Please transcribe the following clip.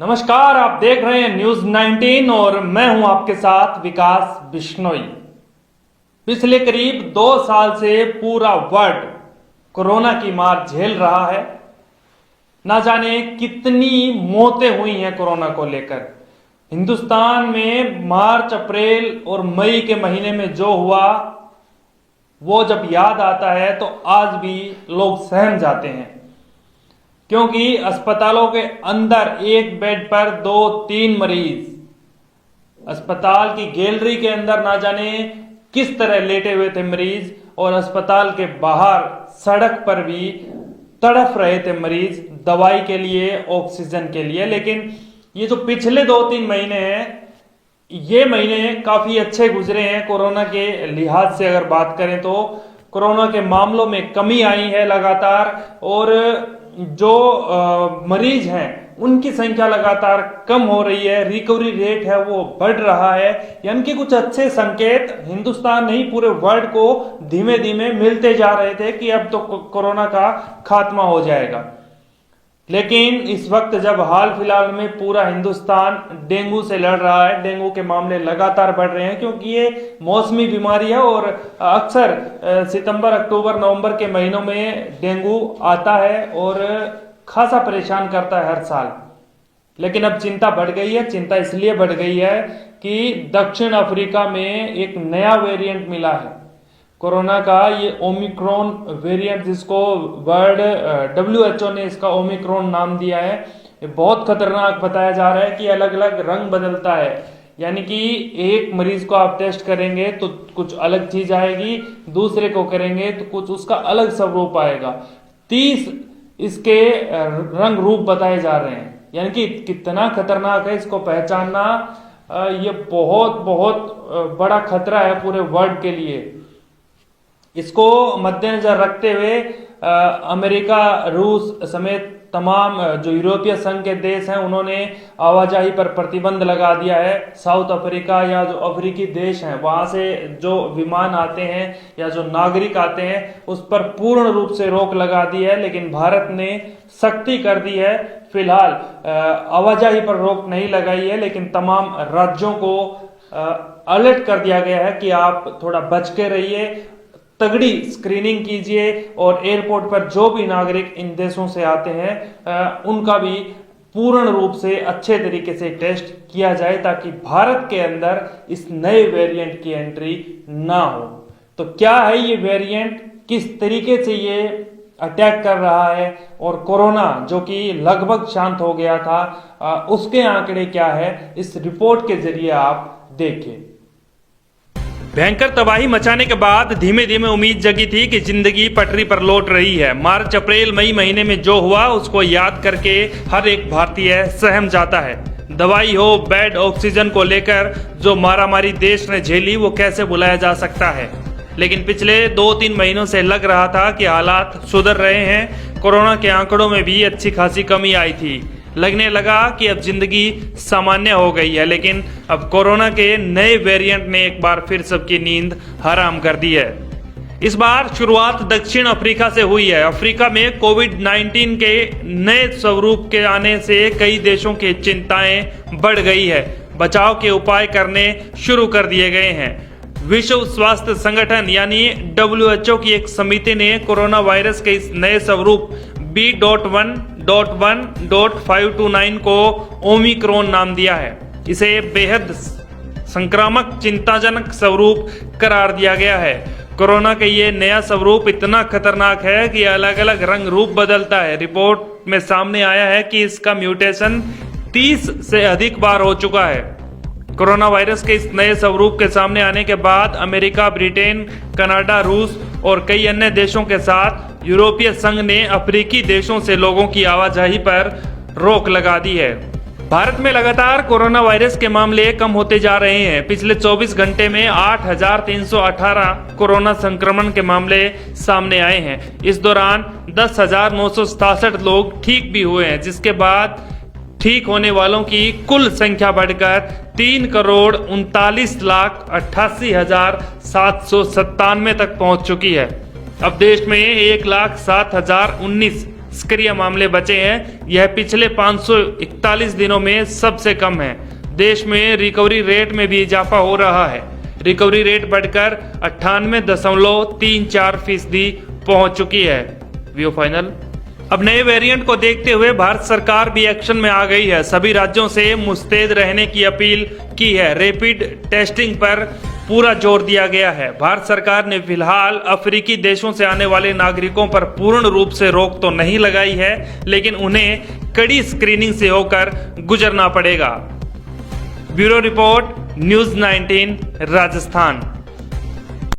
नमस्कार, आप देख रहे हैं न्यूज 19 और मैं हूं आपके साथ विकास बिश्नोई। पिछले करीब 2 साल से पूरा वर्ल्ड कोरोना की मार झेल रहा है। ना जाने कितनी मौतें हुई हैं कोरोना को लेकर। हिंदुस्तान में मार्च, अप्रैल और मई के महीने में जो हुआ वो जब याद आता है तो आज भी लोग सहम जाते हैं, क्योंकि अस्पतालों के अंदर एक बेड पर 2-3 मरीज, अस्पताल की गैलरी के अंदर ना जाने किस तरह लेटे हुए थे मरीज, और अस्पताल के बाहर सड़क पर भी तड़फ रहे थे मरीज दवाई के लिए, ऑक्सीजन के लिए। लेकिन ये जो पिछले 2-3 महीने हैं, ये महीने काफी अच्छे गुजरे हैं कोरोना के लिहाज से। अगर बात करें तो कोरोना के मामलों में कमी आई है लगातार, और जो मरीज हैं उनकी संख्या लगातार कम हो रही है, रिकवरी रेट है वो बढ़ रहा है। यानी कि कुछ अच्छे संकेत हिंदुस्तान नहीं पूरे वर्ल्ड को धीमे धीमे मिलते जा रहे थे कि अब तो कोरोना का खात्मा हो जाएगा। लेकिन इस वक्त जब हाल फिलहाल में पूरा हिंदुस्तान डेंगू से लड़ रहा है, डेंगू के मामले लगातार बढ़ रहे हैं, क्योंकि ये मौसमी बीमारी है और अक्सर सितंबर, अक्टूबर, नवंबर के महीनों में डेंगू आता है और खासा परेशान करता है हर साल। लेकिन अब चिंता बढ़ गई है। चिंता इसलिए बढ़ गई है कि दक्षिण अफ्रीका में एक नया वेरिएंट मिला है कोरोना का, ये ओमिक्रॉन वेरिएंट, जिसको वर्ल्ड WHO ने इसका ओमिक्रॉन नाम दिया है। ये बहुत खतरनाक बताया जा रहा है कि अलग अलग रंग बदलता है। यानी कि एक मरीज को आप टेस्ट करेंगे तो कुछ अलग चीज आएगी, दूसरे को करेंगे तो कुछ उसका अलग स्वरूप आएगा। 30 इसके रंग रूप बताए जा रहे हैं। यानी कि कितना खतरनाक है, इसको पहचानना ये बहुत बहुत बड़ा खतरा है पूरे वर्ल्ड के लिए। इसको मद्देनजर रखते हुए अमेरिका, रूस समेत तमाम जो यूरोपीय संघ के देश हैं उन्होंने आवाजाही पर प्रतिबंध लगा दिया है। साउथ अफ्रीका या जो अफ्रीकी देश हैं वहां से जो विमान आते हैं या जो नागरिक आते हैं उस पर पूर्ण रूप से रोक लगा दी है। लेकिन भारत ने सख्ती कर दी है। फिलहाल आवाजाही पर रोक नहीं लगाई है, लेकिन तमाम राज्यों को अलर्ट कर दिया गया है कि आप थोड़ा बच के रहिए, तगड़ी स्क्रीनिंग कीजिए, और एयरपोर्ट पर जो भी नागरिक इन देशों से आते हैं उनका भी पूर्ण रूप से अच्छे तरीके से टेस्ट किया जाए, ताकि भारत के अंदर इस नए वेरिएंट की एंट्री ना हो। तो क्या है ये वेरिएंट, किस तरीके से ये अटैक कर रहा है, और कोरोना जो कि लगभग शांत हो गया था उसके आंकड़े क्या है, इस रिपोर्ट के जरिए आप देखिए। भयंकर तबाही मचाने के बाद धीमे धीमे उम्मीद जगी थी कि जिंदगी पटरी पर लौट रही है। मार्च, अप्रैल, मई महीने में जो हुआ उसको याद करके हर एक भारतीय सहम जाता है। दवाई हो, बेड, ऑक्सीजन को लेकर जो मारामारी देश ने झेली वो कैसे भुलाया जा सकता है। लेकिन पिछले 2-3 महीनों से लग रहा था कि हालात सुधर रहे हैं। कोरोना के आंकड़ों में भी अच्छी खासी कमी आई थी। लगने लगा कि अब जिंदगी सामान्य हो गई है। लेकिन अब कोरोना के नए वेरिएंट ने एक बार फिर सबकी नींद हराम कर दी है। इस बार शुरुआत दक्षिण अफ्रीका से हुई है। अफ्रीका में कोविड-19 के नए स्वरूप के आने से कई देशों की चिंताएं बढ़ गई है। बचाव के उपाय करने शुरू कर दिए गए हैं। विश्व स्वास्थ्य संगठन यानी WHO की एक समिति ने कोरोना वायरस के इस नए स्वरूप B.1.1.529 को ओमिक्रॉन नाम दिया है। इसे बेहद संक्रामक, चिंताजनक स्वरूप करार दिया गया है। कोरोना का ये नया स्वरूप इतना खतरनाक है कि अलग अलग रंग रूप बदलता है। रिपोर्ट में सामने आया है कि इसका म्यूटेशन 30 से अधिक बार हो चुका है। कोरोना वायरस के इस नए स्वरूप के सामने आने के बाद अमेरिका, ब्रिटेन, कनाडा, रूस और कई अन्य देशों के साथ यूरोपीय संघ ने अफ्रीकी देशों से लोगों की आवाजाही पर रोक लगा दी है। भारत में लगातार कोरोना वायरस के मामले कम होते जा रहे हैं। पिछले 24 घंटे में 8,318 कोरोना संक्रमण के मामले सामने आए हैं। इस दौरान 10,967 लोग ठीक भी हुए हैं, जिसके बाद ठीक होने वालों की कुल संख्या बढ़कर 3,39,88,797 तक पहुंच चुकी है। अब देश में 1,07,019 सक्रिय मामले बचे हैं, यह पिछले 541 दिनों में सबसे कम है। देश में रिकवरी रेट में भी इजाफा हो रहा है। रिकवरी रेट बढ़कर 98.34% पहुंच चुकी है। View final. अब नए वेरिएंट को देखते हुए भारत सरकार भी एक्शन में आ गई है। सभी राज्यों से मुस्तैद रहने की अपील की है। रैपिड टेस्टिंग पर पूरा जोर दिया गया है। भारत सरकार ने फिलहाल अफ्रीकी देशों से आने वाले नागरिकों पर पूर्ण रूप से रोक तो नहीं लगाई है, लेकिन उन्हें कड़ी स्क्रीनिंग से होकर गुजरना पड़ेगा। Bureau report, news 19 Rajasthan.